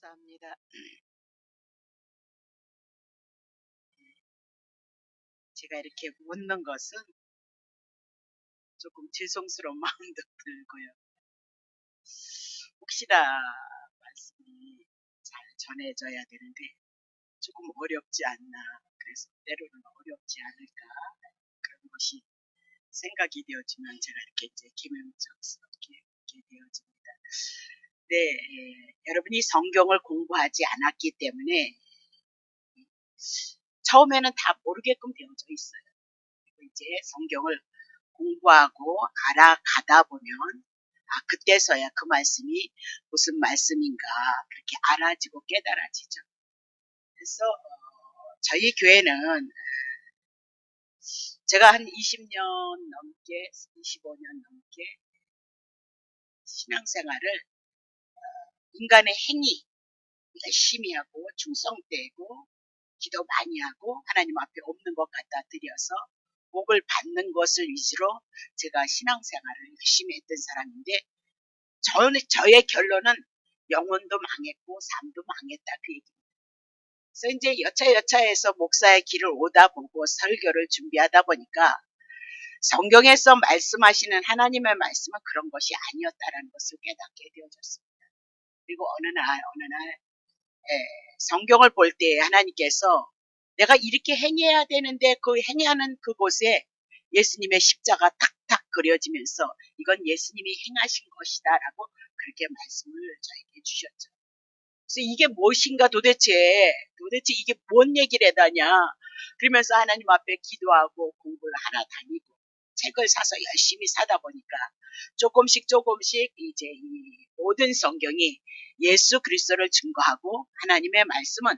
감사합니다. 제가 이렇게 묻는 것은 조금 죄송스러운 마음도 들고요. 혹시나 말씀이 잘 전해져야 되는데 조금 어렵지 않나, 그래서 때로는 어렵지 않을까, 그런 것이 생각이 되어지면 제가 이렇게 이제 기명적스럽게 이렇게 되어집니다. 네, 여러분이 성경을 공부하지 않았기 때문에 처음에는 다 모르게끔 되어져 있어요. 그리고 이제 성경을 공부하고 알아가다 보면 그때서야 그 말씀이 무슨 말씀인가 그렇게 알아지고 깨달아지죠. 그래서 저희 교회는 제가 한 20년 넘게 25년 넘게 신앙생활을 인간의 행위 열심히 하고 충성되고 기도 많이 하고 하나님 앞에 없는 것 갖다 드려서 복을 받는 것을 위주로 제가 신앙생활을 열심히 했던 사람인데 저의 결론은 영혼도 망했고 삶도 망했다 그 얘기입니다. 그래서 이제 여차여차해서 목사의 길을 오다 보고 설교를 준비하다 보니까 성경에서 말씀하시는 하나님의 말씀은 그런 것이 아니었다라는 것을 깨닫게 되어졌습니다. 그리고 어느 날 성경을 볼 때 하나님께서 내가 이렇게 행해야 되는데 그 행하는 그곳에 예수님의 십자가 탁탁 그려지면서 이건 예수님이 행하신 것이다라고 그렇게 말씀을 저에게 주셨죠. 그래서 이게 무엇인가 도대체 이게 뭔 얘기를 해다냐. 그러면서 하나님 앞에 기도하고 공부를 하나 다니고 책을 사서 열심히 사다 보니까 조금씩 이제 이 모든 성경이 예수 그리스도를 증거하고 하나님의 말씀은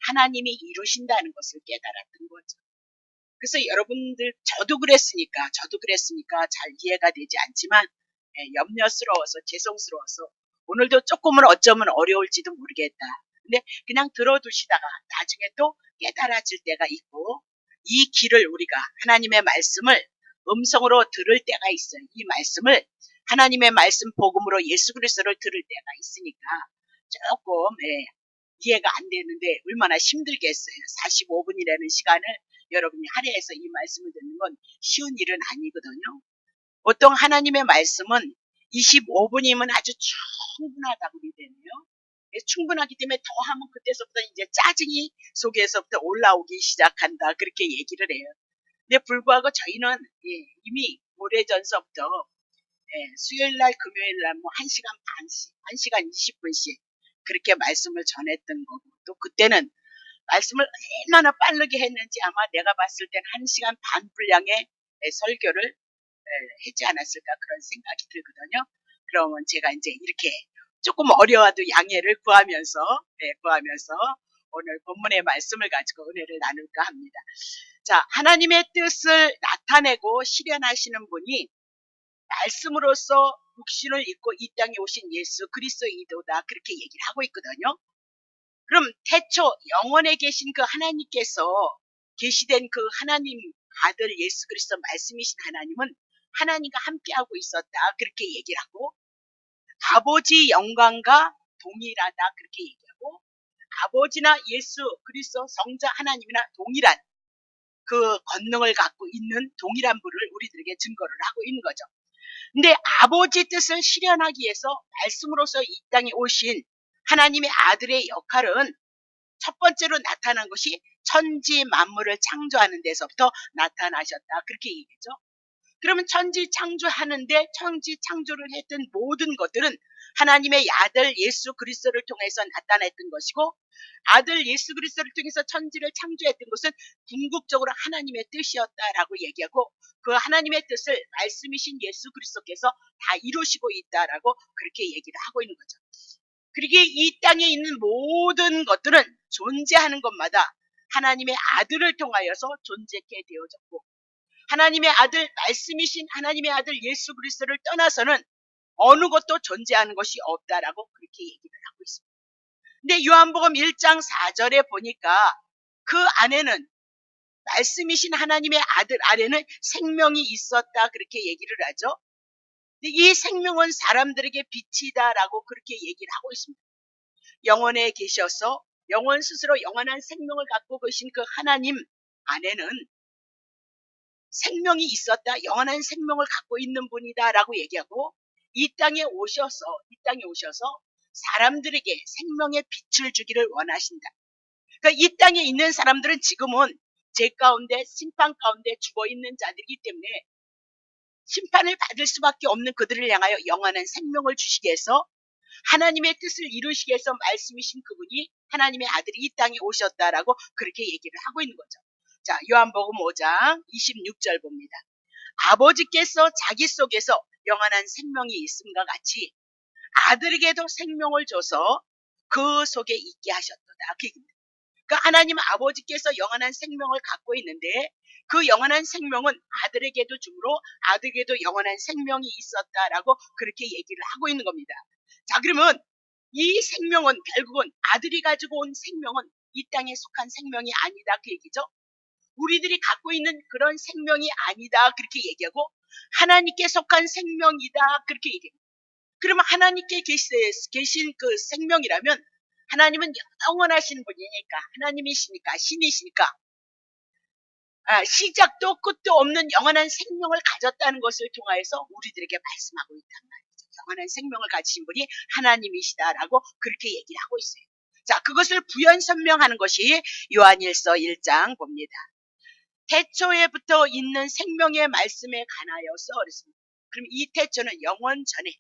하나님이 이루신다는 것을 깨달았던 거죠. 그래서 여러분들 저도 그랬으니까 잘 이해가 되지 않지만 염려스러워서 죄송스러워서 오늘도 조금은 어쩌면 어려울지도 모르겠다. 근데 그냥 들어두시다가 나중에 또 깨달아질 때가 있고 이 길을 우리가 하나님의 말씀을 음성으로 들을 때가 있어요. 이 말씀을 하나님의 말씀 복음으로 예수 그리스도를 들을 때가 있으니까 조금 이해가 안 되는데 얼마나 힘들겠어요. 45분이라는 시간을 여러분이 할애해서 이 말씀을 듣는 건 쉬운 일은 아니거든요. 보통 하나님의 말씀은 25분이면 아주 충분하다고 믿어요. 충분하기 때문에 더 하면 그때서부터 이제 짜증이 속에서부터 올라오기 시작한다. 그렇게 얘기를 해요. 근데 불구하고 저희는 이미 오래전서부터 수요일날, 금요일날 뭐 1시간 반씩, 1시간 20분씩 그렇게 말씀을 전했던 거고 또 그때는 말씀을 얼마나 빠르게 했는지 아마 내가 봤을 땐 1시간 반 분량의 설교를 했지 않았을까 그런 생각이 들거든요. 그러면 제가 이제 이렇게 조금 어려워도 양해를 구하면서 오늘 본문의 말씀을 가지고 은혜를 나눌까 합니다. 자, 하나님의 뜻을 나타내고 실현하시는 분이 말씀으로써 육신을 입고 이 땅에 오신 예수 그리스도이도다 그렇게 얘기를 하고 있거든요. 그럼 태초 영원에 계신 그 하나님께서 계시된 그 하나님 아들 예수 그리스도 말씀이신 하나님은 하나님과 함께하고 있었다 그렇게 얘기를 하고 아버지 영광과 동일하다 그렇게 얘기하고 아버지나 예수 그리스도 성자 하나님이나 동일한 그 권능을 갖고 있는 동일한 분을 우리들에게 증거를 하고 있는 거죠. 근데 아버지 뜻을 실현하기 위해서 말씀으로서 이 땅에 오신 하나님의 아들의 역할은 첫 번째로 나타난 것이 천지 만물을 창조하는 데서부터 나타나셨다. 그렇게 얘기했죠. 그러면 천지 창조하는데 천지 창조를 했던 모든 것들은 하나님의 아들 예수 그리스도를 통해서 나타냈던 것이고 아들 예수 그리스도를 통해서 천지를 창조했던 것은 궁극적으로 하나님의 뜻이었다라고 얘기하고 그 하나님의 뜻을 말씀이신 예수 그리스도께서 다 이루시고 있다라고 그렇게 얘기를 하고 있는 거죠. 그리고 이 땅에 있는 모든 것들은 존재하는 것마다 하나님의 아들을 통하여서 존재케 되어졌고 하나님의 아들 말씀이신 하나님의 아들 예수 그리스도를 떠나서는 어느 것도 존재하는 것이 없다라고 그렇게 얘기를 하고 있습니다. 근데 요한복음 1장 4절에 보니까 그 안에는 말씀이신 하나님의 아들 안에는 생명이 있었다 그렇게 얘기를 하죠. 근데 이 생명은 사람들에게 빛이다라고 그렇게 얘기를 하고 있습니다. 영원에 계셔서 영원 스스로 영원한 생명을 갖고 계신 그 하나님 안에는 생명이 있었다, 영원한 생명을 갖고 있는 분이다라고 얘기하고 이 땅에 오셔서 사람들에게 생명의 빛을 주기를 원하신다. 그러니까 이 땅에 있는 사람들은 지금은 죄 가운데 심판 가운데 죽어 있는 자들이기 때문에 심판을 받을 수밖에 없는 그들을 향하여 영원한 생명을 주시기 위해서 하나님의 뜻을 이루시기 위해서 말씀이신 그분이 하나님의 아들이 이 땅에 오셨다라고 그렇게 얘기를 하고 있는 거죠. 자, 요한복음 5장 26절 봅니다. 아버지께서 자기 속에서 영원한 생명이 있음과 같이 아들에게도 생명을 줘서 그 속에 있게 하셨도다. 그 얘기입니다. 그러니까 하나님 아버지께서 영원한 생명을 갖고 있는데 그 영원한 생명은 아들에게도 주므로 아들에게도 영원한 생명이 있었다라고 그렇게 얘기를 하고 있는 겁니다. 자, 그러면 이 생명은 결국은 아들이 가지고 온 생명은 이 땅에 속한 생명이 아니다 그 얘기죠. 우리들이 갖고 있는 그런 생명이 아니다 그렇게 얘기하고 하나님께 속한 생명이다 그렇게 얘기합니다. 그러면 하나님께 계신 그 생명이라면 하나님은 영원하신 분이니까 하나님이시니까 신이시니까 시작도 끝도 없는 영원한 생명을 가졌다는 것을 통하여서 우리들에게 말씀하고 있단 말이죠. 영원한 생명을 가지신 분이 하나님이시다라고 그렇게 얘기를 하고 있어요. 자, 그것을 부연 설명하는 것이 요한일서 1장 봅니다. 태초에부터 있는 생명의 말씀에 관하여서 그랬습니다. 그럼 이 태초는 영원 전에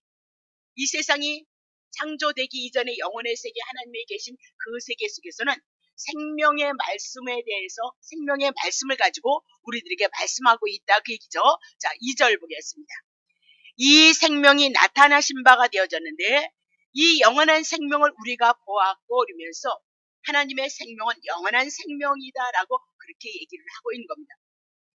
이 세상이 창조되기 이전에 영혼의 세계 하나님이 계신 그 세계 속에서는 생명의 말씀에 대해서 생명의 말씀을 가지고 우리들에게 말씀하고 있다 그 얘기죠. 자, 2절 보겠습니다. 이 생명이 나타나신 바가 되어졌는데 이 영원한 생명을 우리가 보았고 이러면서 하나님의 생명은 영원한 생명이다라고 그렇게 얘기를 하고 있는 겁니다.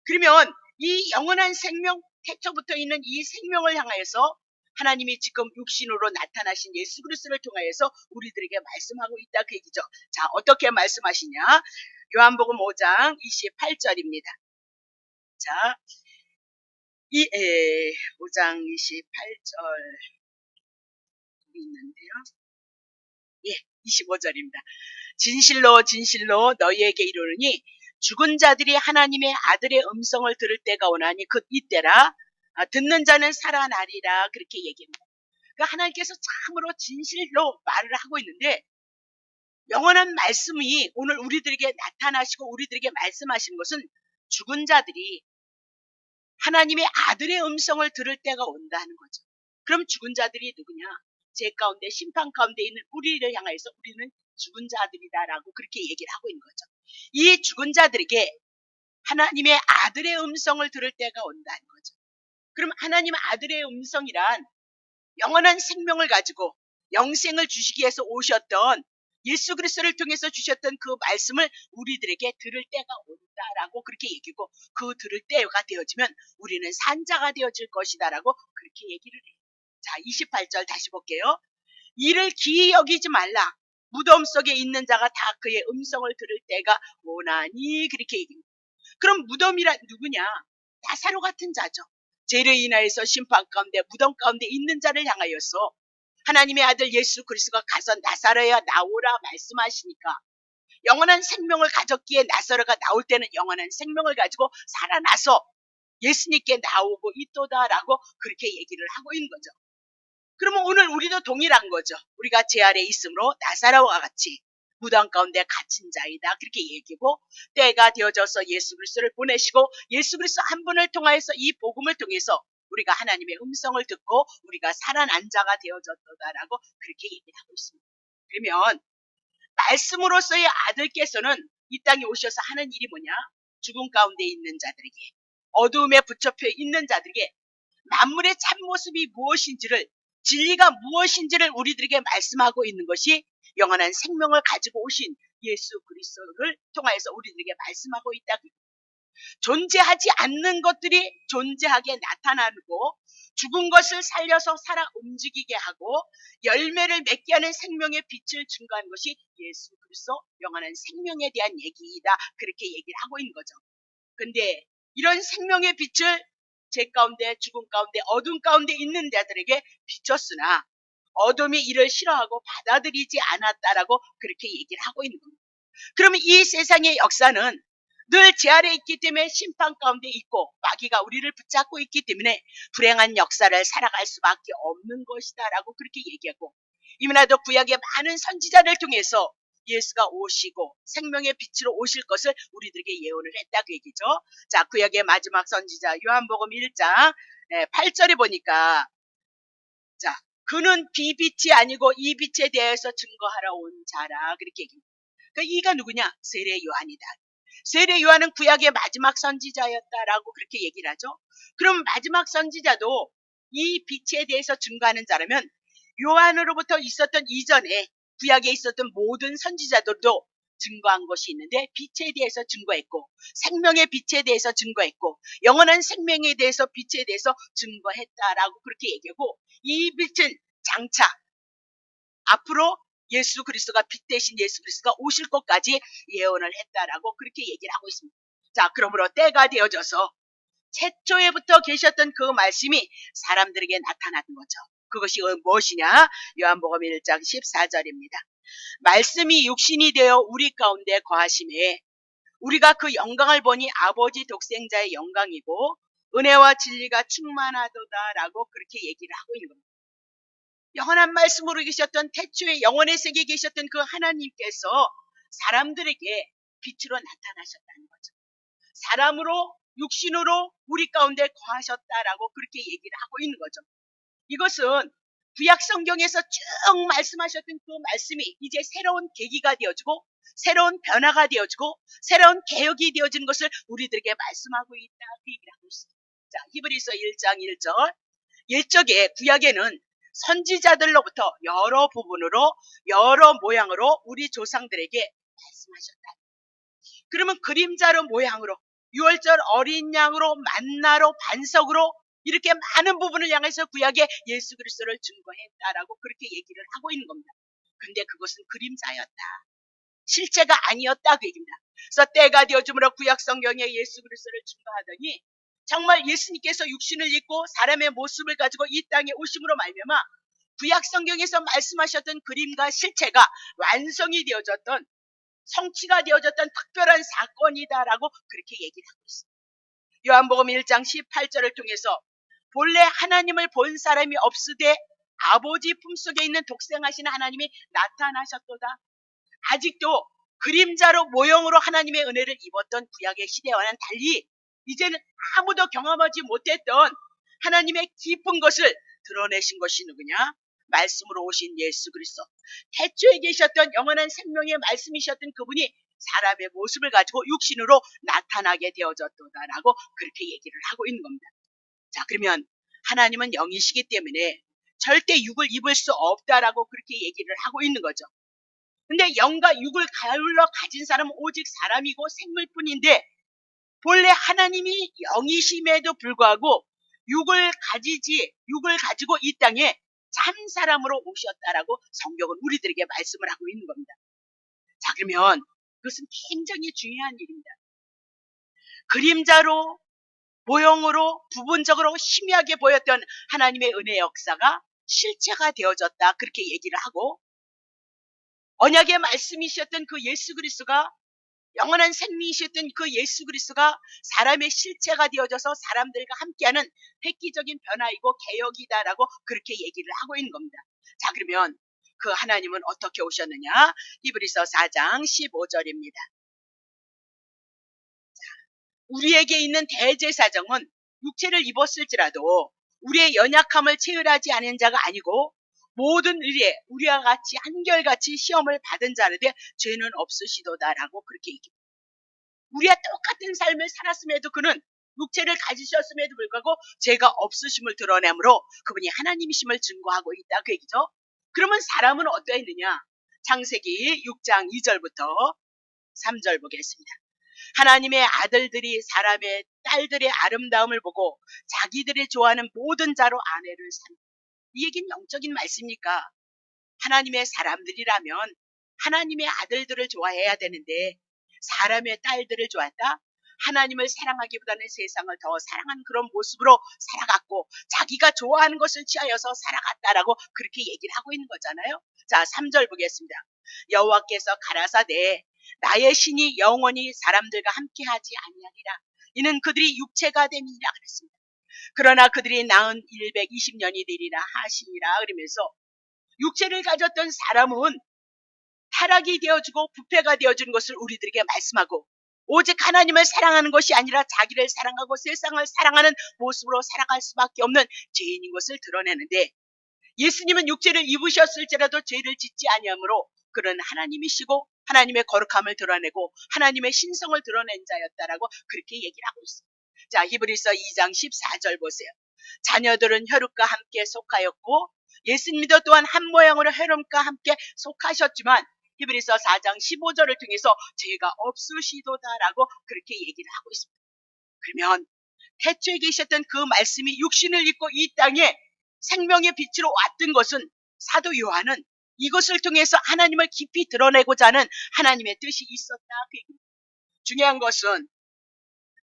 그러면 이 영원한 생명, 태초부터 있는 이 생명을 향하여서 하나님이 지금 육신으로 나타나신 예수 그리스도를 통하여서 우리들에게 말씀하고 있다 그 얘기죠. 자, 어떻게 말씀하시냐? 요한복음 5장 28절입니다. 자, 5장 28절 있는데요. 예, 25절입니다. 진실로 진실로 너희에게 이르노니 죽은 자들이 하나님의 아들의 음성을 들을 때가 오나니 그 이때라 듣는 자는 살아나리라 그렇게 얘기합니다. 그러니까 하나님께서 참으로 진실로 말을 하고 있는데 영원한 말씀이 오늘 우리들에게 나타나시고 우리들에게 말씀하시는 것은 죽은 자들이 하나님의 아들의 음성을 들을 때가 온다는 거죠. 그럼 죽은 자들이 누구냐? 죄 가운데 심판 가운데 있는 우리를 향해서 우리는 죽은 자들이다라고 그렇게 얘기를 하고 있는 거죠. 이 죽은 자들에게 하나님의 아들의 음성을 들을 때가 온다는 거죠. 그럼 하나님 아들의 음성이란 영원한 생명을 가지고 영생을 주시기 위해서 오셨던 예수 그리스도를 통해서 주셨던 그 말씀을 우리들에게 들을 때가 온다라고 그렇게 얘기고 그 들을 때가 되어지면 우리는 산자가 되어질 것이다라고 그렇게 얘기를 해요. 자, 28절 다시 볼게요. 이를 기이 여기지 말라. 무덤 속에 있는 자가 다 그의 음성을 들을 때가 오나니 그렇게 얘기합니다. 그럼 무덤이란 누구냐? 나사로 같은 자죠. 죄를 인하여서 심판 가운데 무덤 가운데 있는 자를 향하여서 하나님의 아들 예수 그리스도가 가서 나사로야 나오라 말씀하시니까 영원한 생명을 가졌기에 나사로가 나올 때는 영원한 생명을 가지고 살아나서 예수님께 나오고 있도다라고 그렇게 얘기를 하고 있는 거죠. 그러면 오늘 우리도 동일한 거죠. 우리가 죄 아래 있으므로 나사로와 같이 무덤 가운데 갇힌 자이다 그렇게 얘기고 때가 되어져서 예수 그리스도를 보내시고 예수 그리스도 한 분을 통하여서 이 복음을 통해서 우리가 하나님의 음성을 듣고 우리가 살아난 자가 되어졌다라고 그렇게 얘기를 하고 있습니다. 그러면 말씀으로서의 아들께서는 이 땅에 오셔서 하는 일이 뭐냐? 죽음 가운데 있는 자들에게 어두움에 붙잡혀 있는 자들에게 만물의 참모습이 무엇인지를 진리가 무엇인지를 우리들에게 말씀하고 있는 것이 영원한 생명을 가지고 오신 예수 그리스도를 통하여서 우리들에게 말씀하고 있다. 존재하지 않는 것들이 존재하게 나타나고 죽은 것을 살려서 살아 움직이게 하고 열매를 맺게 하는 생명의 빛을 증거하는 것이 예수 그리스도 영원한 생명에 대한 얘기이다. 그렇게 얘기를 하고 있는 거죠. 근데 이런 생명의 빛을 죄 가운데 죽음 가운데 어둠 가운데 있는 자들에게 비쳤으나 어둠이 이를 싫어하고 받아들이지 않았다라고 그렇게 얘기를 하고 있는 겁니다. 그러면 이 세상의 역사는 늘 제 아래 있기 때문에 심판 가운데 있고 마귀가 우리를 붙잡고 있기 때문에 불행한 역사를 살아갈 수밖에 없는 것이다라고 그렇게 얘기하고, 이민아도 구약의 많은 선지자를 통해서 예수가 오시고 생명의 빛으로 오실 것을 우리들에게 예언을 했다 그 얘기죠. 자, 구약의 마지막 선지자 요한복음 1장 8절에 보니까, 자, 그는 비빛이 아니고 이 빛에 대해서 증거하러 온 자라 그렇게 얘기합니다. 그 이가 누구냐? 세례 요한이다. 세례 요한은 구약의 마지막 선지자였다라고 그렇게 얘기를 하죠. 그럼 마지막 선지자도 이 빛에 대해서 증거하는 자라면 요한으로부터 있었던 이전에 구약에 있었던 모든 선지자들도 증거한 것이 있는데, 빛에 대해서 증거했고 생명의 빛에 대해서 증거했고 영원한 생명에 대해서 빛에 대해서 증거했다라고 그렇게 얘기하고, 이 빛은 장차 앞으로 예수 그리스도가 빛 대신 예수 그리스도가 오실 것까지 예언을 했다라고 그렇게 얘기를 하고 있습니다. 자, 그러므로 때가 되어져서 최초에부터 계셨던 그 말씀이 사람들에게 나타나는 거죠. 그것이 무엇이냐? 요한복음 1장 14절입니다. 말씀이 육신이 되어 우리 가운데 거하심에 우리가 그 영광을 보니 아버지 독생자의 영광이고 은혜와 진리가 충만하도다라고 그렇게 얘기를 하고 있는 겁니다. 영원한 말씀으로 계셨던 태초에 영원의 세계에 계셨던 그 하나님께서 사람들에게 빛으로 나타나셨다는 거죠. 사람으로 육신으로 우리 가운데 거하셨다라고 그렇게 얘기를 하고 있는 거죠. 이것은 구약 성경에서 쭉 말씀하셨던 그 말씀이 이제 새로운 계기가 되어지고 새로운 변화가 되어지고 새로운 개혁이 되어지는 것을 우리들에게 말씀하고 있다 그 얘기를 하고 있습니다. 자, 히브리서 1장 1절. 옛적에 구약에는 선지자들로부터 여러 부분으로 여러 모양으로 우리 조상들에게 말씀하셨다. 그러면 그림자로 모양으로, 유월절 어린 양으로, 만나로, 반석으로 이렇게 많은 부분을 향해서 구약에 예수 그리스도를 증거했다라고 그렇게 얘기를 하고 있는 겁니다. 근데 그것은 그림자였다. 실체가 아니었다 그 얘기입니다. 그래서 때가 되어줌으로 구약 성경에 예수 그리스도를 증거하더니 정말 예수님께서 육신을 입고 사람의 모습을 가지고 이 땅에 오심으로 말미암아 구약 성경에서 말씀하셨던 그림과 실체가 완성이 되어졌던, 성취가 되어졌던 특별한 사건이다라고 그렇게 얘기를 하고 있습니다. 요한복음 1장 18절을 통해서 본래 하나님을 본 사람이 없으되 아버지 품속에 있는 독생하신 하나님이 나타나셨도다. 아직도 그림자로 모형으로 하나님의 은혜를 입었던 구약의 시대와는 달리 이제는 아무도 경험하지 못했던 하나님의 깊은 것을 드러내신 것이 누구냐? 말씀으로 오신 예수 그리스도. 태초에 계셨던 영원한 생명의 말씀이셨던 그분이 사람의 모습을 가지고 육신으로 나타나게 되어졌도다라고 그렇게 얘기를 하고 있는 겁니다. 자, 그러면 하나님은 영이시기 때문에 절대 육을 입을 수 없다라고 그렇게 얘기를 하고 있는 거죠. 근데 영과 육을 가울러 가진 사람은 오직 사람이고 생물뿐인데, 본래 하나님이 영이심에도 불구하고 육을 가지고 이 땅에 참 사람으로 오셨다라고 성경은 우리들에게 말씀을 하고 있는 겁니다. 자, 그러면 그것은 굉장히 중요한 일입니다. 그림자로, 모형으로, 부분적으로 희미하게 보였던 하나님의 은혜 역사가 실체가 되어졌다 그렇게 얘기를 하고, 언약의 말씀이셨던 그 예수 그리스도가, 영원한 생명이셨던 그 예수 그리스도가 사람의 실체가 되어져서 사람들과 함께하는 획기적인 변화이고 개혁이다라고 그렇게 얘기를 하고 있는 겁니다. 자, 그러면 그 하나님은 어떻게 오셨느냐? 히브리서 4장 15절입니다. 우리에게 있는 대제사장은 육체를 입었을지라도 우리의 연약함을 체휼하지 않은 자가 아니고 모든 일에 우리와 같이 한결같이 시험을 받은 자라되 죄는 없으시도다라고 그렇게 얘기합니다. 우리와 똑같은 삶을 살았음에도 그는 육체를 가지셨음에도 불구하고 죄가 없으심을 드러내므로 그분이 하나님이심을 증거하고 있다 그 얘기죠. 그러면 사람은 어떠했느냐? 창세기 6장 2절부터 3절 보겠습니다. 하나님의 아들들이 사람의 딸들의 아름다움을 보고 자기들이 좋아하는 모든 자로 아내를 삼다. 이 얘기는 영적인 말씀입니까? 하나님의 사람들이라면 하나님의 아들들을 좋아해야 되는데 사람의 딸들을 좋아했다? 하나님을 사랑하기보다는 세상을 더 사랑하는 그런 모습으로 살아갔고 자기가 좋아하는 것을 취하여서 살아갔다라고 그렇게 얘기를 하고 있는 거잖아요. 자, 3절 보겠습니다. 여호와께서 가라사대 나의 신이 영원히 사람들과 함께하지 아니하리라. 이는 그들이 육체가 됨이라 그랬습니다. 그러나 그들이 낳은 120년이 되리라 하시니라 그러면서 육체를 가졌던 사람은 타락이 되어주고 부패가 되어주는 것을 우리들에게 말씀하고 오직 하나님을 사랑하는 것이 아니라 자기를 사랑하고 세상을 사랑하는 모습으로 살아갈 수밖에 없는 죄인인 것을 드러내는데 예수님은 육체를 입으셨을지라도 죄를 짓지 아니하므로 그는 하나님이시고 하나님의 거룩함을 드러내고 하나님의 신성을 드러낸 자였다라고 그렇게 얘기를 하고 있습니다. 자, 히브리서 2장 14절 보세요. 자녀들은 혈육과 함께 속하였고 예수님도 또한 한 모양으로 혈육과 함께 속하셨지만 히브리서 4장 15절을 통해서 죄가 없으시도다라고 그렇게 얘기를 하고 있습니다. 그러면 태초에 계셨던 그 말씀이 육신을 입고 이 땅에 생명의 빛으로 왔던 것은 사도 요한은 이것을 통해서 하나님을 깊이 드러내고자 하는 하나님의 뜻이 있었다. 중요한 것은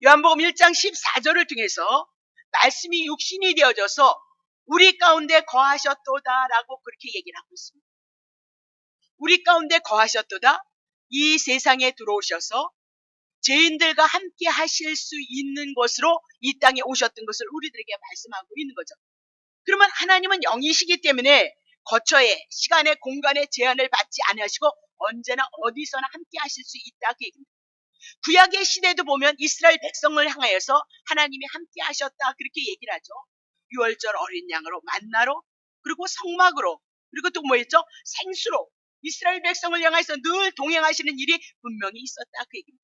요한복음 1장 14절을 통해서 말씀이 육신이 되어져서 우리 가운데 거하셨도다라고 그렇게 얘기를 하고 있습니다. 우리 가운데 거하셨도다. 이 세상에 들어오셔서 죄인들과 함께 하실 수 있는 것으로 이 땅에 오셨던 것을 우리들에게 말씀하고 있는 거죠. 그러면 하나님은 영이시기 때문에 거처에 시간의 공간의 제한을 받지 않으시고 언제나 어디서나 함께 하실 수 있다 그 얘기입니다. 구약의 시대도 보면 이스라엘 백성을 향하여서 하나님이 함께 하셨다 그렇게 얘기를 하죠. 6월절 어린 양으로 만나로 그리고 성막으로 그리고 또 뭐였죠? 생수로 이스라엘 백성을 향해서 늘 동행하시는 일이 분명히 있었다 그 얘기입니다.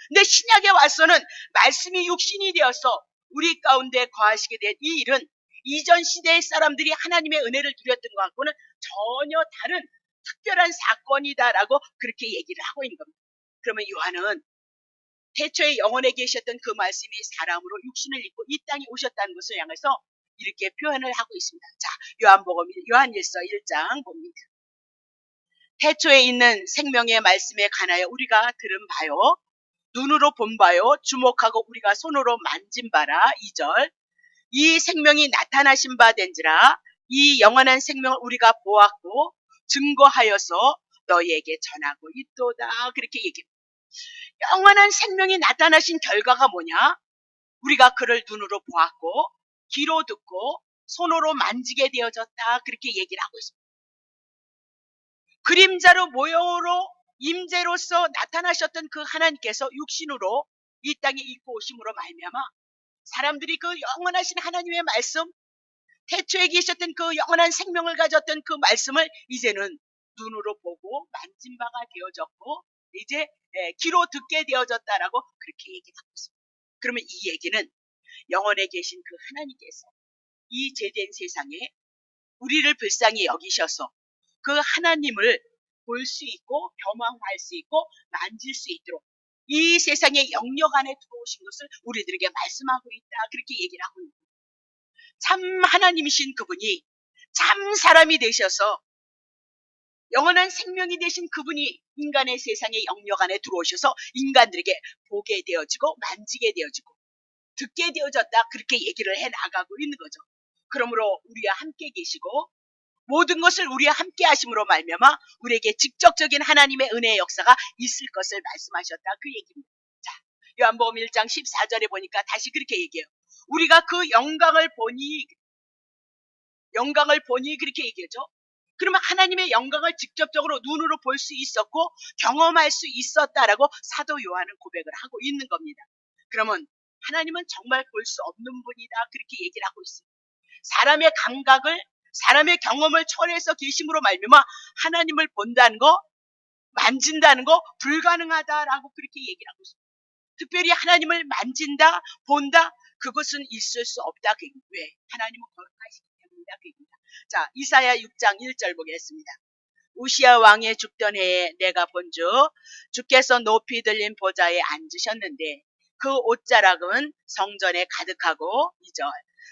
근데 신약에 와서는 말씀이 육신이 되어서 우리 가운데 거하시게 된 이 일은 이전 시대의 사람들이 하나님의 은혜를 누렸던 것과는 전혀 다른 특별한 사건이다라고 그렇게 얘기를 하고 있는 겁니다. 그러면 요한은 태초에 영원에 계셨던 그 말씀이 사람으로 육신을 입고 이 땅에 오셨다는 것을 향해서 이렇게 표현을 하고 있습니다. 자, 요한일서 1장 봅니다. 태초에 있는 생명의 말씀에 관하여 우리가 들은 바요 눈으로 본 바요 주목하고 우리가 손으로 만진 바라 2절 이 생명이 나타나신 바 된지라 이 영원한 생명을 우리가 보았고 증거하여서 너희에게 전하고 있도다 그렇게 얘기합니다. 영원한 생명이 나타나신 결과가 뭐냐? 우리가 그를 눈으로 보았고 귀로 듣고 손으로 만지게 되어졌다 그렇게 얘기를 하고 있습니다. 그림자로 모형으로 임재로서 나타나셨던 그 하나님께서 육신으로 이 땅에 입고 오심으로 말미암아 사람들이 그 영원하신 하나님의 말씀 태초에 계셨던 그 영원한 생명을 가졌던 그 말씀을 이제는 눈으로 보고 만진 바가 되어졌고 이제 귀로 듣게 되어졌다라고 그렇게 얘기하고 있습니다. 그러면 이 얘기는 영원에 계신 그 하나님께서 이 죄된 세상에 우리를 불쌍히 여기셔서 그 하나님을 볼 수 있고 경험할 수 있고 만질 수 있도록 이 세상의 영역 안에 들어오신 것을 우리들에게 말씀하고 있다 그렇게 얘기를 하고 있습니다. 참 하나님이신 그분이 참 사람이 되셔서 영원한 생명이 되신 그분이 인간의 세상의 영역 안에 들어오셔서 인간들에게 보게 되어지고 만지게 되어지고 듣게 되어졌다 그렇게 얘기를 해나가고 있는 거죠. 그러므로 우리와 함께 계시고 모든 것을 우리와 함께 하심으로 말미암아 우리에게 직접적인 하나님의 은혜의 역사가 있을 것을 말씀하셨다 그 얘기입니다. 자, 요한복음 1장 14절에 보니까 다시 그렇게 얘기해요. 우리가 그 영광을 보니 그렇게 얘기하죠. 그러면 하나님의 영광을 직접적으로 눈으로 볼 수 있었고 경험할 수 있었다라고 사도 요한은 고백을 하고 있는 겁니다. 그러면 하나님은 정말 볼 수 없는 분이다 그렇게 얘기를 하고 있습니다. 사람의 감각을 사람의 경험을 초월해서 계심으로 말미암아 하나님을 본다는 거 만진다는 거 불가능하다라고 그렇게 얘기를 하고 있습니다. 특별히 하나님을 만진다 본다 그것은 있을 수 없다. 왜? 하나님은 거룩하시기 때문이다. 자, 이사야 6장 1절 보겠습니다. 우시야 왕의 죽던 해에 내가 본즉 주께서 높이 들린 보좌에 앉으셨는데 그 옷자락은 성전에 가득하고 2절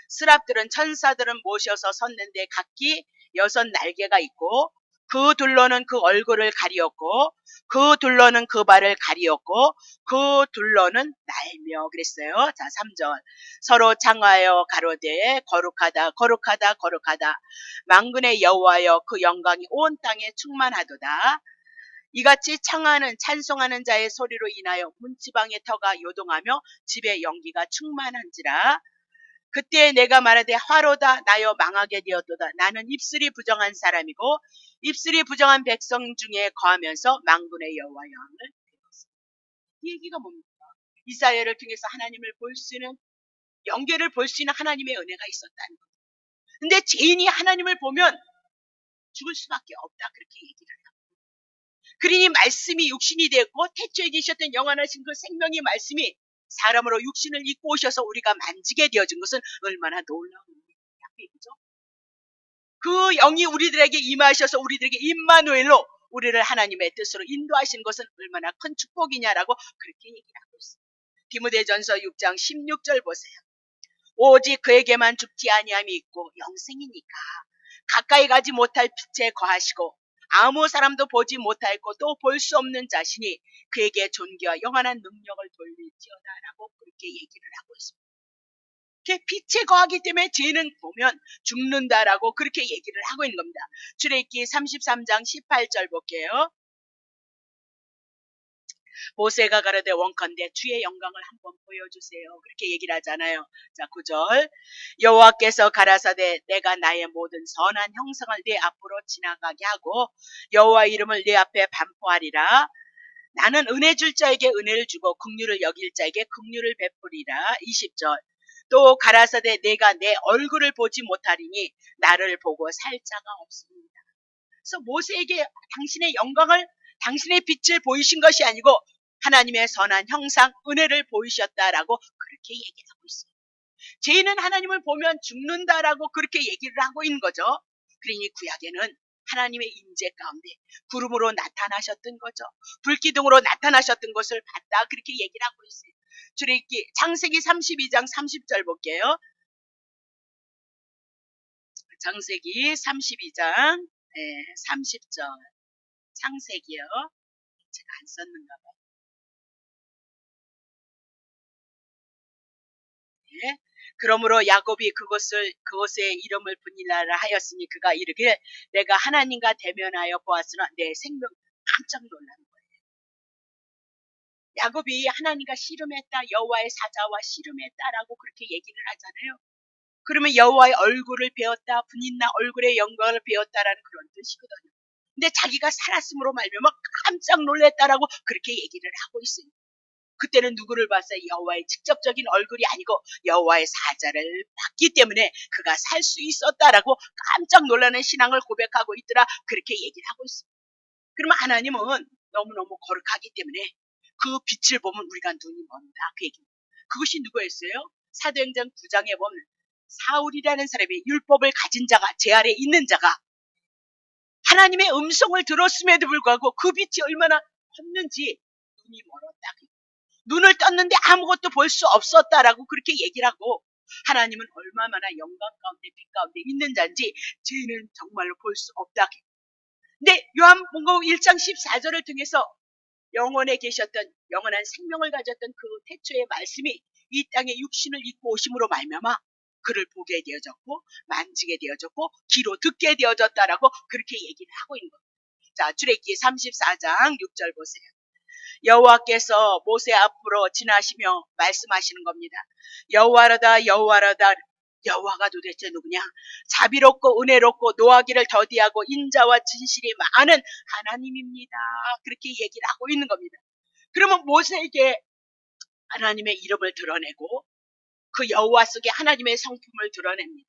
스랍들은 천사들은 모셔서 섰는데 각기 6 날개가 있고 그 둘로는 그 얼굴을 가리었고 그 둘로는 그 발을 가리었고 그 둘로는 날며 그랬어요. 자, 3절. 서로 창하여 가로되 거룩하다 거룩하다 거룩하다 만군의 여호와여 그 영광이 온 땅에 충만하도다. 이같이 창하는 찬송하는 자의 소리로 인하여 문지방의 터가 요동하며 집의 연기가 충만한지라. 그때 내가 말하되 화로다 나여 망하게 되었도다. 나는 입술이 부정한 사람이고 입술이 부정한 백성 중에 거하면서 만군의 여호와 영을 배웠습니다. 이 얘기가 뭡니까? 이사야를 통해서 하나님을 볼 수 있는, 연계를 볼 수 있는 하나님의 은혜가 있었다는 거예요. 근데 죄인이 하나님을 보면 죽을 수밖에 없다, 그렇게 얘기를 해요. 그러니 말씀이 육신이 되었고 태초에 계셨던 영원하신 그 생명의 말씀이 사람으로 육신을 입고 오셔서 우리가 만지게 되어진 것은 얼마나 놀라운 일이죠. 그 영이 우리들에게 임하셔서 우리들에게 임마누엘로 우리를 하나님의 뜻으로 인도하신 것은 얼마나 큰 축복이냐라고 그렇게 얘기하고 있습니다. 디모데전서 6장 16절 보세요. 오직 그에게만 죽지 아니함이 있고 영생이니까 가까이 가지 못할 빛에 거하시고 아무 사람도 보지 못하였고 또 볼 수 없는 자신이 그에게 존귀와 영원한 능력을 돌릴지어다라고 그렇게 얘기를 하고 있습니다. 빛에 거하기 때문에 죄는 보면 죽는다라고 그렇게 얘기를 하고 있는 겁니다. 출애굽기 33장 18절 볼게요. 모세가 가라되 원컨대 주의 영광을 한번 보여주세요. 그렇게 얘기를 하잖아요. 자, 9절. 여호와께서 가라사대 내가 나의 모든 선한 형상을 네 앞으로 지나가게 하고 여호와 이름을 네 앞에 반포하리라. 나는 은혜 줄 자에게 은혜를 주고 긍휼을 여길 자에게 긍휼을 베푸리라. 20절. 또 가라사대 내가 내 얼굴을 보지 못하리니 나를 보고 살 자가 없습니다. 그래서 모세에게 당신의 영광을, 당신의 빛을 보이신 것이 아니고 하나님의 선한 형상, 은혜를 보이셨다라고 그렇게 얘기를 하고 있어요. 죄인은 하나님을 보면 죽는다라고 그렇게 얘기를 하고 있는 거죠. 그러니 구약에는 하나님의 임재 가운데 구름으로 나타나셨던 거죠. 불기둥으로 나타나셨던 것을 봤다, 그렇게 얘기를 하고 있어요. 출애굽기 창세기 32장 30절 볼게요. 창세기 32장 30절. 창세기요. 제가 안 썼는가 봐요. 네. 그러므로 야곱이 그곳에 이름을 분이라 하였으니 그가 이르기를 내가 하나님과 대면하여 보았으나 내 생명. 깜짝 놀라는 거예요. 야곱이 하나님과 씨름했다, 여호와의 사자와 씨름했다라고 그렇게 얘기를 하잖아요. 그러면 여호와의 얼굴을 배웠다, 분인나 얼굴의 영광을 배웠다라는 그런 뜻이거든요. 근데 자기가 살았음으로 말미암아 깜짝 놀랐다라고 그렇게 얘기를 하고 있어요. 그때는 누구를 봤어요? 여호와의 직접적인 얼굴이 아니고 여호와의 사자를 봤기 때문에 그가 살 수 있었다라고 깜짝 놀라는 신앙을 고백하고 있더라, 그렇게 얘기를 하고 있습니다. 그러면 하나님은 너무너무 거룩하기 때문에 그 빛을 보면 우리가 눈이 먼다, 그 얘기입니다. 그것이 누구였어요? 사도행전 9장에 보면 사울이라는 사람이 율법을 가진 자가, 제 아래에 있는 자가 하나님의 음성을 들었음에도 불구하고 그 빛이 얼마나 컸는지 눈이 멀었다. 눈을 떴는데 아무것도 볼 수 없었다라고 그렇게 얘기를 하고, 하나님은 얼마나 영광 가운데 빛 가운데 있는 자인지 죄는 정말로 볼 수 없다. 근데 요한복음 1장 14절을 통해서 영원에 계셨던, 영원한 생명을 가졌던 그 태초의 말씀이 이 땅에 육신을 입고 오심으로 말미암아 그를 보게 되어졌고 만지게 되어졌고 귀로 듣게 되어졌다라고 그렇게 얘기를 하고 있는 겁니다. 자, 출애굽기 34장 6절 보세요. 여호와께서 모세 앞으로 지나시며 말씀하시는 겁니다. 여호와로다 여호와로다. 여호와가 도대체 누구냐? 자비롭고 은혜롭고 노하기를 더디하고 인자와 진실이 많은 하나님입니다. 그렇게 얘기를 하고 있는 겁니다. 그러면 모세에게 하나님의 이름을 드러내고 그 여호와 속에 하나님의 성품을 드러냅니다.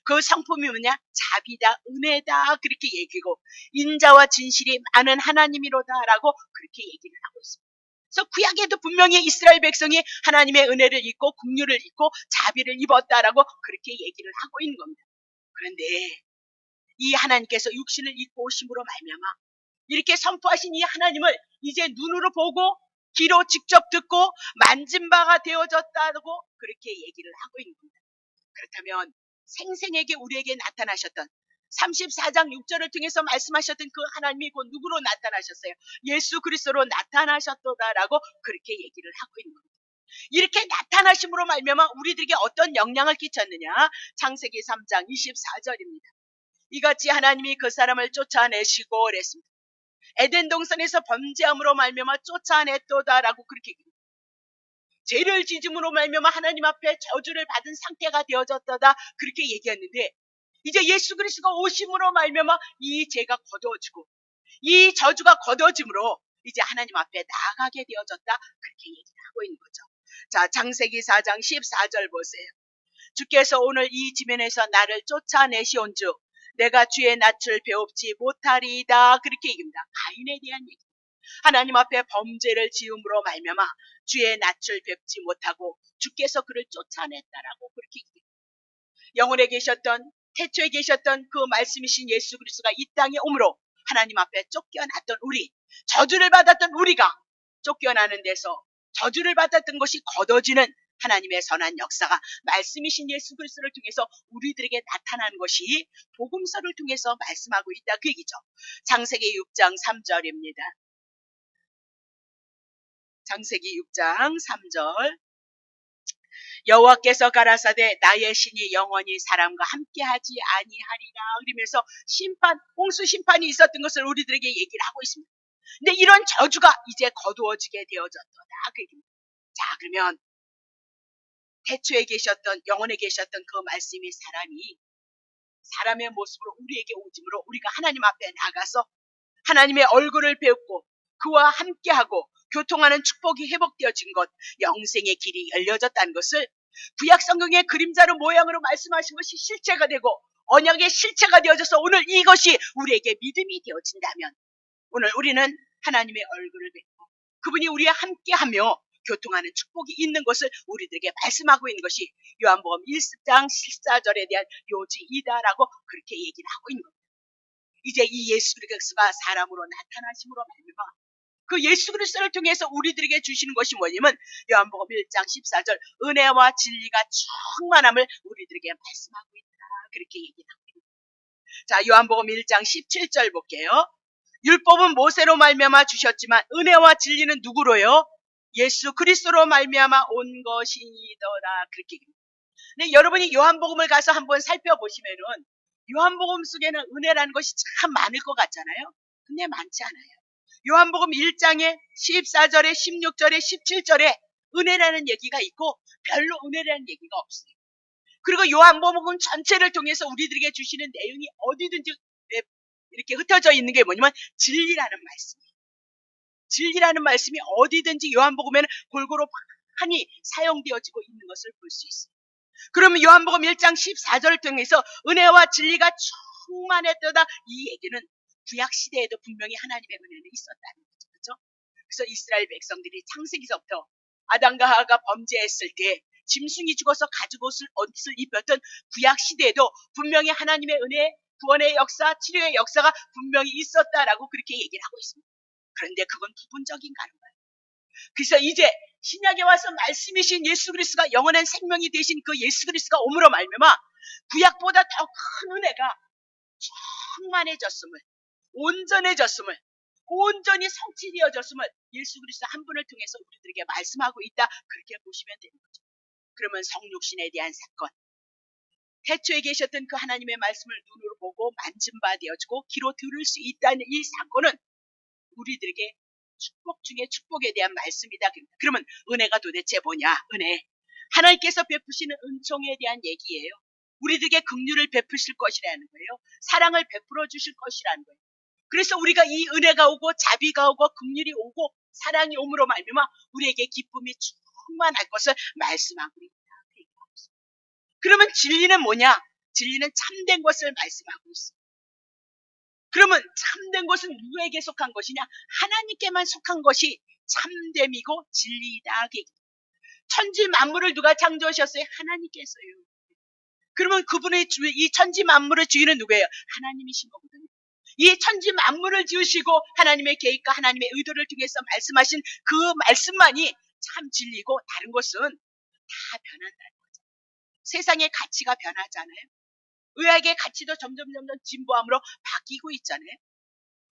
그 성품이 뭐냐? 자비다, 은혜다, 그렇게 얘기고 인자와 진실이 많은 하나님이로다라고 그렇게 얘기를 하고 있습니다. 그래서 구약에도 분명히 이스라엘 백성이 하나님의 은혜를 입고 긍휼을 입고 자비를 입었다라고 그렇게 얘기를 하고 있는 겁니다. 그런데 이 하나님께서 육신을 입고 오심으로 말미암아 이렇게 선포하신 이 하나님을 이제 눈으로 보고 귀로 직접 듣고 만진 바가 되어졌다고 그렇게 얘기를 하고 있는 겁니다. 그렇다면 생생하게 우리에게 나타나셨던 34장 6절을 통해서 말씀하셨던 그 하나님이 곧 누구로 나타나셨어요? 예수 그리스도로 나타나셨도다라고 그렇게 얘기를 하고 있는 겁니다. 이렇게 나타나심으로 말미암아 우리들에게 어떤 영향을 끼쳤느냐? 창세기 3장 24절입니다. 이같이 하나님이 그 사람을 쫓아내시고 그랬습니다. 에덴 동산에서 범죄함으로 말미암아 쫓아냈도다라고 그렇게 얘기합니다. 죄를 지음으로 말미암아 하나님 앞에 저주를 받은 상태가 되어졌다다 그렇게 얘기했는데 이제 예수 그리스도가 오심으로 말미암아 이 죄가 거두어지고 이 저주가 거두어짐으로 이제 하나님 앞에 나아가게 되어졌다 그렇게 얘기를 하고 있는 거죠. 자, 창세기 4장 14절 보세요. 주께서 오늘 이 지면에서 나를 쫓아내시온즉 내가 주의 낯을 배웁지 못하리이다 그렇게 얘기합니다. 가인에 대한 얘기. 하나님 앞에 범죄를 지음으로 말미암아 주의 낯을 뵙지 못하고 주께서 그를 쫓아냈다라고 그렇게 얘기합니다. 영원에 계셨던 태초에 계셨던 그 말씀이신 예수 그리스도가 이 땅에 오므로 하나님 앞에 쫓겨났던 우리, 저주를 받았던 우리가 쫓겨나는 데서 저주를 받았던 것이 걷어지는 하나님의 선한 역사가 말씀이신 예수 그리스도를 통해서 우리들에게 나타나는 것이 복음서를 통해서 말씀하고 있다 그 얘기죠. 창세기 6장 3절입니다. 창세기 6장 3절 여호와께서 가라사대 나의 신이 영원히 사람과 함께하지 아니하리라 그러면서 심판, 홍수 심판이 있었던 것을 우리들에게 얘기를 하고 있습니다. 근데 이런 저주가 이제 거두어지게 되어졌다 그 얘기입니다. 자, 그러면 태초에 계셨던 영원에 계셨던 그 말씀이 사람의 모습으로 우리에게 오짐으로 우리가 하나님 앞에 나가서 하나님의 얼굴을 배우고 그와 함께하고 교통하는 축복이 회복되어진 것, 영생의 길이 열려졌다는 것을 구약 성경의 그림자로 모양으로 말씀하신 것이 실체가 되고 언약의 실체가 되어져서 오늘 이것이 우리에게 믿음이 되어진다면 오늘 우리는 하나님의 얼굴을 뵙고 그분이 우리와 함께하며 교통하는 축복이 있는 것을 우리들에게 말씀하고 있는 것이 요한복음 1장 14절에 대한 요지이다라고 그렇게 얘기를 하고 있는 겁니다. 이제 이 예수 그리스도가 사람으로 나타나심으로 말미암아 그 예수 그리스도를 통해서 우리들에게 주시는 것이 뭐냐면 요한복음 1장 14절 은혜와 진리가 충만함을 우리들에게 말씀하고 있다 그렇게 얘기를 하고 있습니다. 자, 요한복음 1장 17절 볼게요. 율법은 모세로 말미암아 주셨지만 은혜와 진리는 누구로요? 예수 그리스도로 말미암아 온 것이더라 그렇게 얘기합니다. 근데 여러분이 요한복음을 가서 한번 살펴보시면은 요한복음 속에는 은혜라는 것이 참 많을 것 같잖아요. 근데 많지 않아요. 요한복음 1장에 14절에 16절에 17절에 은혜라는 얘기가 있고 별로 은혜라는 얘기가 없어요. 그리고 요한복음 전체를 통해서 우리들에게 주시는 내용이 어디든지 이렇게 흩어져 있는 게 뭐냐면 진리라는 말씀이에요. 진리라는 말씀이 어디든지 요한복음에는 골고루 많이 사용되어지고 있는 것을 볼 수 있어요. 그러면 요한복음 1장 14절을 통해서 은혜와 진리가 충만했다다 이 얘기는 구약시대에도 분명히 하나님의 은혜는 있었다는 거죠. 그렇죠? 그래서 이스라엘 백성들이 창세기서부터 아담과 하와가 범죄했을 때 짐승이 죽어서 가죽 옷을 입혔던 구약시대에도 분명히 하나님의 은혜, 구원의 역사, 치료의 역사가 분명히 있었다라고 그렇게 얘기를 하고 있습니다. 그런데 그건 부분적인가는 거예요. 그래서 이제 신약에 와서 말씀이신 예수 그리스도가 영원한 생명이 되신 그 예수 그리스도가 오므로 말미암아 구약보다 더 큰 은혜가 충만해졌음을, 온전해졌음을, 온전히 성취되어졌음을 예수 그리스도 한 분을 통해서 우리들에게 말씀하고 있다 그렇게 보시면 되는 거죠. 그러면 성육신에 대한 사건, 태초에 계셨던 그 하나님의 말씀을 눈으로 보고 만진 바 되어지고 귀로 들을 수 있다는 이 사건은 우리들에게 축복 중에 축복에 대한 말씀이다. 그러면 은혜가 도대체 뭐냐? 은혜. 하나님께서 베푸시는 은총에 대한 얘기예요. 우리들에게 긍휼을 베푸실 것이라는 거예요. 사랑을 베풀어 주실 것이라는 거예요. 그래서 우리가 이 은혜가 오고 자비가 오고 긍휼이 오고 사랑이 오므로 말미암아 우리에게 기쁨이 충만할 것을 말씀하고 있다. 그러면 진리는 뭐냐? 진리는 참된 것을 말씀하고 있습니다. 그러면 참된 것은 누구에게 속한 것이냐? 하나님께만 속한 것이 참됨이고 진리이다. 천지 만물을 누가 창조하셨어요? 하나님께서요. 그러면 그분의 이 천지 만물의 주인은 누구예요? 하나님이신 거거든요. 이 천지 만물을 지으시고 하나님의 계획과 하나님의 의도를 통해서 말씀하신 그 말씀만이 참 진리고 다른 것은 다 변한다는 거죠. 세상의 가치가 변하잖아요. 의학의 가치도 점점 진보함으로 바뀌고 있잖아요.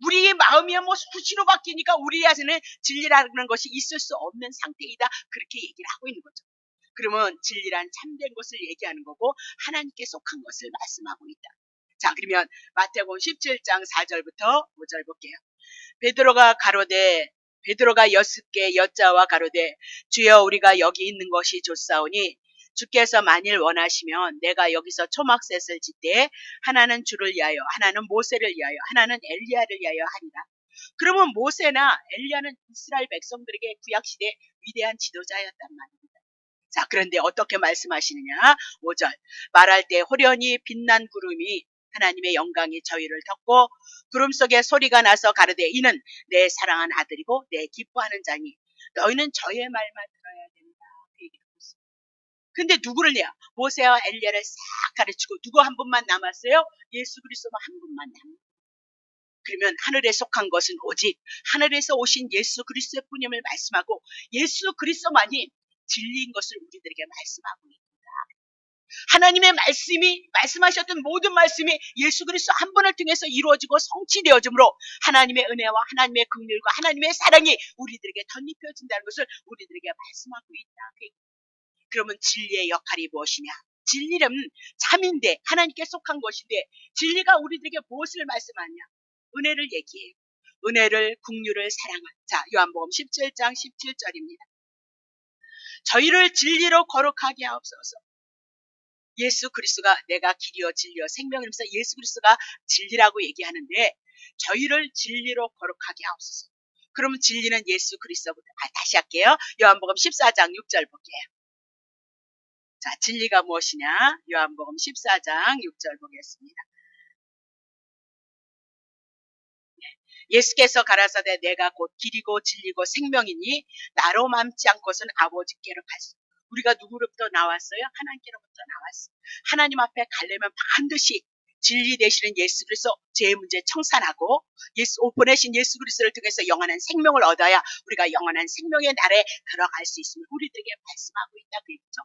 우리의 마음이야 뭐 수시로 바뀌니까 우리한테는 진리라는 것이 있을 수 없는 상태이다. 그렇게 얘기를 하고 있는 거죠. 그러면 진리란 참된 것을 얘기하는 거고 하나님께 속한 것을 말씀하고 있다. 자, 그러면 마태복음 17장 4절부터 5절 볼게요. 베드로가 여섯개 여자와 가로되 주여 우리가 여기 있는 것이 좋사오니 주께서 만일 원하시면 내가 여기서 초막셋을 짓되 하나는 주를 위하여 하나는 모세를 위하여 하나는 엘리야를 위하여 하리라. 그러면 모세나 엘리야는 이스라엘 백성들에게 구약시대 위대한 지도자였단 말입니다. 자, 그런데 어떻게 말씀하시느냐? 5절 말할 때 호련히 빛난 구름이 하나님의 영광이 저희를 덮고 구름 속에 소리가 나서 가르되 이는 내 사랑한 아들이고 내 기뻐하는 자니 너희는 저의 말만 들어야 된다. 그 얘기를 하고 있어요. 근데 누구를 내야? 모세와 엘리야를 싹 가르치고 누구 한 분만 남았어요? 예수 그리스도만 한 분만 남았어요. 그러면 하늘에 속한 것은 오직 하늘에서 오신 예수 그리스도의 뿐임을 말씀하고 예수 그리스도만이 진리인 것을 우리들에게 말씀하고 있습니다. 하나님의 말씀이 말씀하셨던 모든 말씀이 예수 그리스도 한 분을 통해서 이루어지고 성취되어지므로 하나님의 은혜와 하나님의 긍휼과 하나님의 사랑이 우리들에게 덧입혀진다는 것을 우리들에게 말씀하고 있다. 그러면 진리의 역할이 무엇이냐? 진리는 참인데 하나님께 속한 것인데 진리가 우리들에게 무엇을 말씀하냐? 은혜를 얘기해요. 은혜를 긍휼을 사랑한. 자, 요한복음 17장 17절입니다. 저희를 진리로 거룩하게 하옵소서. 예수 그리스도가 내가 길이요 진리요 생명이면서 예수 그리스도가 진리라고 얘기하는데 저희를 진리로 거룩하게 하옵소서. 그러면 진리는 예수 그리스도부터. 다시 할게요. 요한복음 14장 6절 볼게요. 자, 진리가 무엇이냐? 요한복음 14장 6절 보겠습니다. 예수께서 가라사대 내가 곧 길이고 진리고 생명이니 나로 맘지 않고서는 아버지께로 갈 수. 우리가 누구로부터 나왔어요? 하나님께로부터 나왔어요. 하나님 앞에 가려면 반드시 진리 되시는 예수 그리스도 죄의 문제 청산하고 보내신 예수 그리스도를 통해서 영원한 생명을 얻어야 우리가 영원한 생명의 날에 들어갈 수 있음을 우리들에게 말씀하고 있다 그 얘기죠.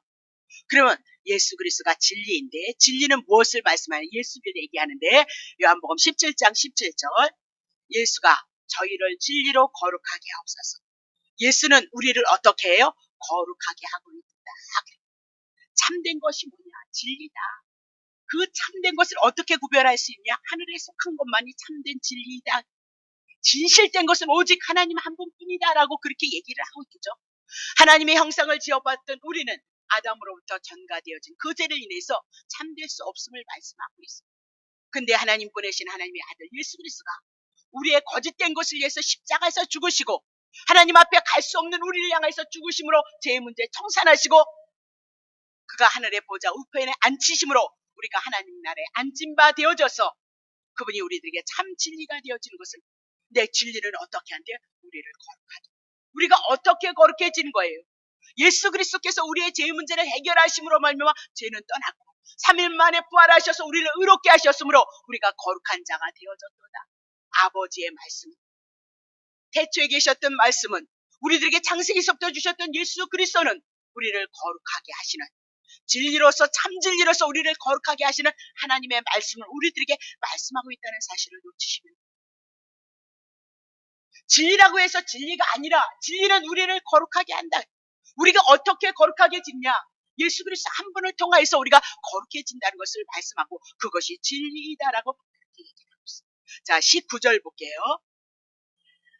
그러면 예수 그리스도가 진리인데 진리는 무엇을 말씀하냐? 예수를 얘기하는데 요한복음 17장 17절 예수가 저희를 진리로 거룩하게 하옵소서. 예수는 우리를 어떻게 해요? 거룩하게 하고 있다. 참된 것이 뭐냐? 진리다. 그 참된 것을 어떻게 구별할 수 있냐? 하늘에 속한 것만이 참된 진리이다. 진실된 것은 오직 하나님 한 분뿐이다라고 그렇게 얘기를 하고 있죠. 하나님의 형상을 지어봤던 우리는 아담으로부터 전가되어진 그 죄를 인해서 참될 수 없음을 말씀하고 있습니다. 근데 하나님 보내신 하나님의 아들 예수 그리스도가 우리의 거짓된 것을 위해서 십자가에서 죽으시고 하나님 앞에 갈 수 없는 우리를 향해서 죽으심으로 죄의 문제 청산하시고 그가 하늘의 보좌 우편에 앉히심으로 우리가 하나님 나라에 앉은 바 되어져서 그분이 우리들에게 참 진리가 되어지는 것을 내 진리는 어떻게 한대요? 우리를 거룩하게. 우리가 어떻게 거룩해지는 거예요? 예수 그리스도께서 우리의 죄의 문제를 해결하심으로 말미암아 죄는 떠났고 3일 만에 부활하셔서 우리를 의롭게 하셨으므로 우리가 거룩한 자가 되어졌도다. 아버지의 말씀, 태초에 계셨던 말씀은 우리들에게 창세기서부터 주셨던 예수 그리스도는 우리를 거룩하게 하시는 진리로서 참 진리로서 우리를 거룩하게 하시는 하나님의 말씀을 우리들에게 말씀하고 있다는 사실을 놓치시면 진리라고 해서 진리가 아니라 진리는 우리를 거룩하게 한다. 우리가 어떻게 거룩하게 짓냐? 예수 그리스도 한 분을 통하여서 우리가 거룩해진다는 것을 말씀하고 그것이 진리이다라고 얘기하고 있습니다. 자, 19절 볼게요.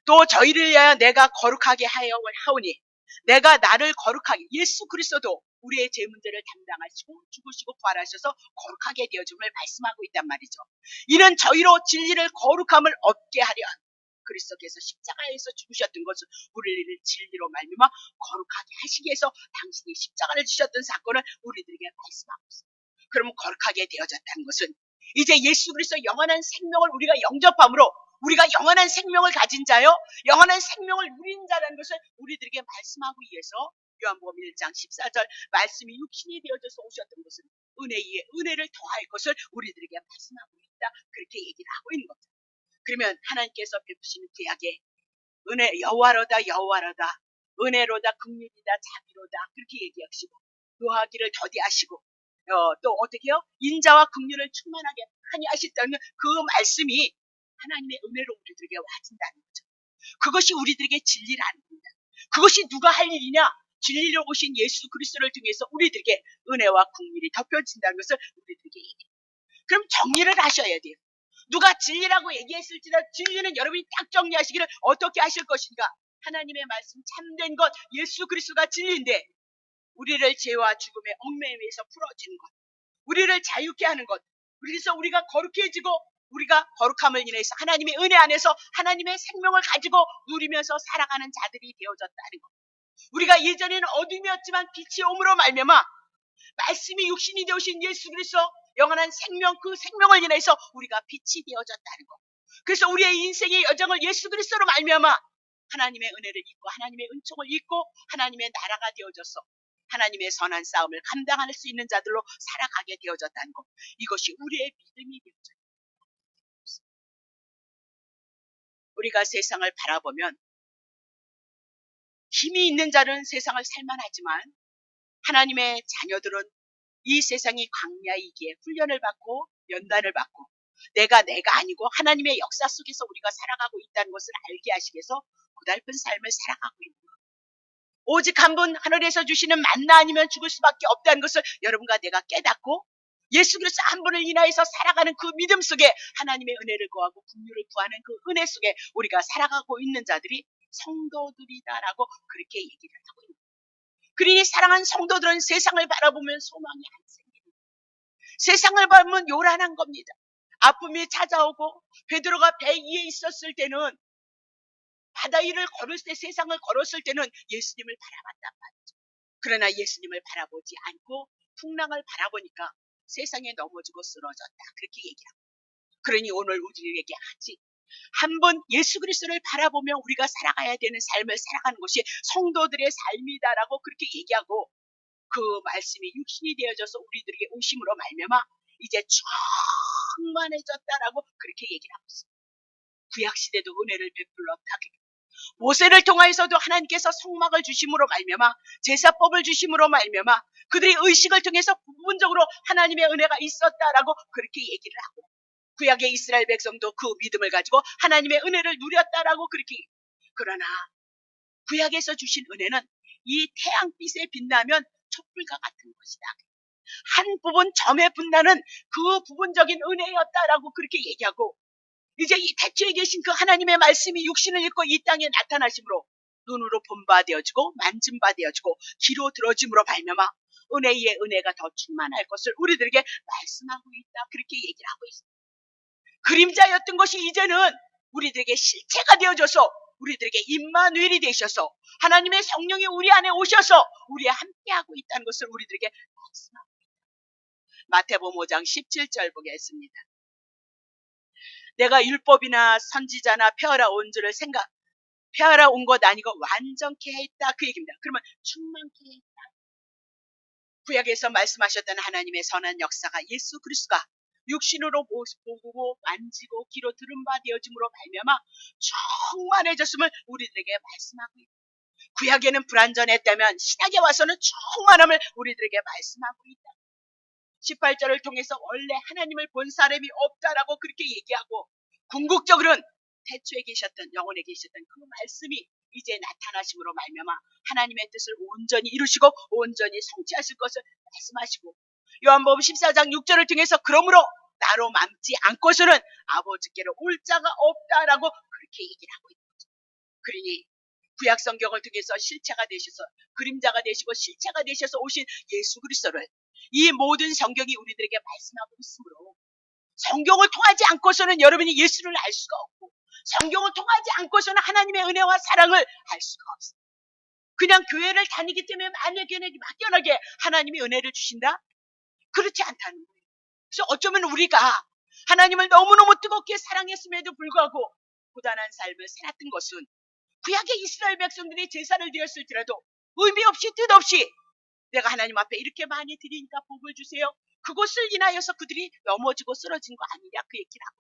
또 저희를 위하여 내가 거룩하게 하오니 내가 나를 거룩하게 예수 그리스도도 우리의 죄 문제를 담당하시고 죽으시고 부활하셔서 거룩하게 되어줌을 말씀하고 있단 말이죠. 이는 저희로 진리를 거룩함을 얻게 하려 그리스도께서 십자가에서 죽으셨던 것은 우리를 진리로 말미암아 거룩하게 하시기 위해서 당신이 십자가를 지셨던 사건을 우리들에게 말씀하고 있습니다. 그러면 거룩하게 되어졌다는 것은 이제 예수 그리스도 영원한 생명을 우리가 영접함으로 우리가 영원한 생명을 가진 자요 영원한 생명을 누린 자라는 것을 우리들에게 말씀하기 위해서 요한복음 1장 14절 말씀이 육신이 되어져서 오셨던 것은 은혜 위에 은혜를 더할 것을 우리들에게 말씀하고 있다. 그렇게 얘기를 하고 있는 거죠. 그러면 하나님께서 베푸시는 구약에 은혜 여호와로다 여호와로다 은혜로다 긍휼이다 자비로다 그렇게 얘기하시고 노하기를 더디하시고 또 어떻게 해요? 인자와 긍휼을 충만하게 하니 하셨다는 그 말씀이 하나님의 은혜로 우리들에게 와진다는 거죠. 그것이 우리들에게 진리라는 겁니다. 그것이 누가 할 일이냐? 진리로 오신 예수 그리스도를 통해서 우리들에게 은혜와 긍휼이 덮여진다는 것을 우리들에게 얘기해요. 그럼 정리를 하셔야 돼요. 누가 진리라고 얘기했을지라도 진리는 여러분이 딱 정리하시기를 어떻게 하실 것인가? 하나님의 말씀 참된 것 예수 그리스도가 진리인데 우리를 죄와 죽음의 얽매임에서 풀어주는 것, 우리를 자유케 하는 것, 그래서 우리가 거룩해지고 우리가 거룩함을 인해서 하나님의 은혜 안에서 하나님의 생명을 가지고 누리면서 살아가는 자들이 되어졌다는 것. 우리가 예전에는 어둠이었지만 빛이 옴으로 말미암아 말씀이 육신이 되오신 예수 그리스도 영원한 생명, 그 생명을 인해서 우리가 빛이 되어졌다는 것. 그래서 우리의 인생의 여정을 예수 그리스도로 말미암아 하나님의 은혜를 입고 하나님의 은총을 입고 하나님의 나라가 되어져서 하나님의 선한 싸움을 감당할 수 있는 자들로 살아가게 되어졌다는 것. 이것이 우리의 믿음이 되어져요. 우리가 세상을 바라보면 힘이 있는 자는 세상을 살만하지만 하나님의 자녀들은 이 세상이 광야이기에 훈련을 받고 연단을 받고 내가 아니고 하나님의 역사 속에서 우리가 살아가고 있다는 것을 알게 하시기 위해서 고달픈 삶을 살아가고 있는 거예요. 오직 한 분 하늘에서 주시는 만나 아니면 죽을 수밖에 없다는 것을 여러분과 내가 깨닫고 예수 그리스도 한 분을 인하여서 살아가는 그 믿음 속에 하나님의 은혜를 구하고 긍휼을 구하는 그 은혜 속에 우리가 살아가고 있는 자들이 성도들이다라고 그렇게 얘기를 하고 있는 거예요. 그러니 사랑하는 성도들은 세상을 바라보면 소망이 안 생깁니다. 세상을 보면 요란한 겁니다. 아픔이 찾아오고 베드로가 배 위에 있었을 때는 바다 위를 걸을 때 세상을 걸었을 때는 예수님을 바라봤단 말이죠. 그러나 예수님을 바라보지 않고 풍랑을 바라보니까 세상에 넘어지고 쓰러졌다. 그렇게 얘기합니다. 그러니 오늘 우리에게 하지. 한 번 예수 그리스도를 바라보며 우리가 살아가야 되는 삶을 살아가는 것이 성도들의 삶이다라고 그렇게 얘기하고 그 말씀이 육신이 되어져서 우리들에게 오심으로 말미암아 이제 충만해졌다라고 그렇게 얘기를 하고 있습니다. 구약시대도 은혜를 베풀었다. 모세를 통하여서도 하나님께서 성막을 주심으로 말미암아 제사법을 주심으로 말미암아 그들이 의식을 통해서 부분적으로 하나님의 은혜가 있었다라고 그렇게 얘기를 하고 구약의 이스라엘 백성도 그 믿음을 가지고 하나님의 은혜를 누렸다라고 그렇게. 그러나 구약에서 주신 은혜는 이 태양빛에 빛나면 촛불과 같은 것이다. 한 부분 점에 빛나는 그 부분적인 은혜였다라고 그렇게 얘기하고 이제 이 태초에 계신 그 하나님의 말씀이 육신을 입고 이 땅에 나타나심으로 눈으로 본 바 되어지고 만진 바 되어지고 귀로 들어짐으로 발명하 은혜 위에 은혜가 더 충만할 것을 우리들에게 말씀하고 있다. 그렇게 얘기를 하고 있습니다. 그림자였던 것이 이제는 우리들에게 실체가 되어져서 우리들에게 임마누엘이 되셔서 하나님의 성령이 우리 안에 오셔서 우리와 함께하고 있다는 것을 우리들에게 말씀하고 있다. 마태복음 5장 17절 보겠습니다. 내가 율법이나 선지자나 폐하라 온 줄을 폐하라 온 것 아니고 완전케 했다. 그 얘기입니다. 그러면 충만케 했다. 구약에서 말씀하셨던 하나님의 선한 역사가 예수 그리스도가 육신으로 보고 만지고 귀로 들은 바 되어짐으로 발명하 충만해졌음을 우리들에게 말씀하고 있다. 구약에는 불완전했다면 신약에 와서는 충만함을 우리들에게 말씀하고 있다. 18절을 통해서 원래 하나님을 본 사람이 없다라고 그렇게 얘기하고 궁극적으로는 태초에 계셨던 영혼에 계셨던 그 말씀이 이제 나타나심으로 말미암아 하나님의 뜻을 온전히 이루시고 온전히 성취하실 것을 말씀하시고 요한복음 14장 6절을 통해서 그러므로 나로 남지 않고서는 아버지께로 올 자가 없다라고 그렇게 얘기를 하고 있는 거죠. 그러니 구약 성경을 통해서 실체가 되셔서 그림자가 되시고 실체가 되셔서 오신 예수 그리스도를 이 모든 성경이 우리들에게 말씀하고 있으므로 성경을 통하지 않고서는 여러분이 예수를 알 수가 없고 성경을 통하지 않고서는 하나님의 은혜와 사랑을 알 수가 없어요. 그냥 교회를 다니기 때문에 막연하게 하나님이 은혜를 주신다? 그렇지 않다는 거예요. 그래서 어쩌면 우리가 하나님을 너무너무 뜨겁게 사랑했음에도 불구하고 고단한 삶을 살았던 것은 구약의 이스라엘 백성들이 제사를 드렸을지라도 의미 없이 뜻 없이 내가 하나님 앞에 이렇게 많이 드리니까 복을 주세요. 그것을 인하여서 그들이 넘어지고 쓰러진 거 아니냐 그 얘기를 하고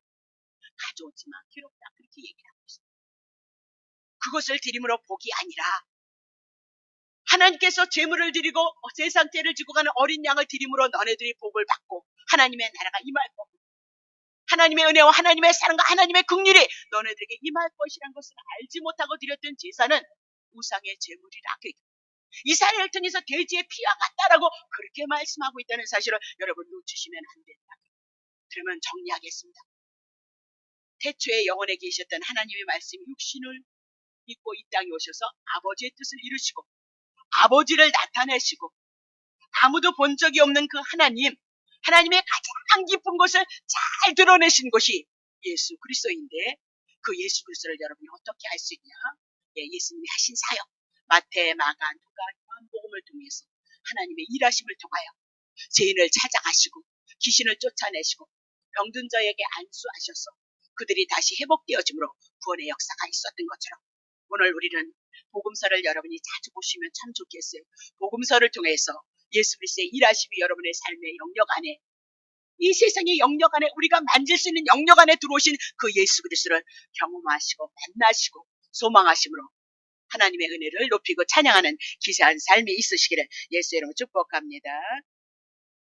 가져오지만 괴롭다 그렇게 얘기를 하고 있어요. 그것을 드림으로 복이 아니라 하나님께서 제물을 드리고 제 상태를 지고 가는 어린 양을 드림으로 너네들이 복을 받고 하나님의 나라가 임할 거고 하나님의 은혜와 하나님의 사랑과 하나님의 긍휼이 너네들에게 임할 것이란 것을 알지 못하고 드렸던 제사는 우상의 제물이라. 이스라엘 통해서 돼지의 피와 같다라고 그렇게 말씀하고 있다는 사실을 여러분 놓치시면 안 된다. 그러면 정리하겠습니다. 태초에 영원에 계셨던 하나님의 말씀이 육신을 입고 이 땅에 오셔서 아버지의 뜻을 이루시고 아버지를 나타내시고 아무도 본 적이 없는 그 하나님의 가장 깊은 것을 잘 드러내신 것이 예수 그리스도인데 그 예수 그리스도를 여러분이 어떻게 알 수 있냐? 예수님이 하신 사역 마태, 마가, 누가, 요한복음을 통해서 하나님의 일하심을 통하여 죄인을 찾아가시고 귀신을 쫓아내시고 병든 자에게 안수하셔서 그들이 다시 회복되어짐으로 구원의 역사가 있었던 것처럼 오늘 우리는 복음서를 여러분이 자주 보시면 참 좋겠어요. 복음서를 통해서 예수 그리스도의 일하심이 여러분의 삶의 영역 안에 이 세상의 영역 안에 우리가 만질 수 있는 영역 안에 들어오신 그 예수 그리스도를 경험하시고 만나시고 소망하심으로 하나님의 은혜를 높이고 찬양하는 기세한 삶이 있으시기를 예수 이름으로 축복합니다.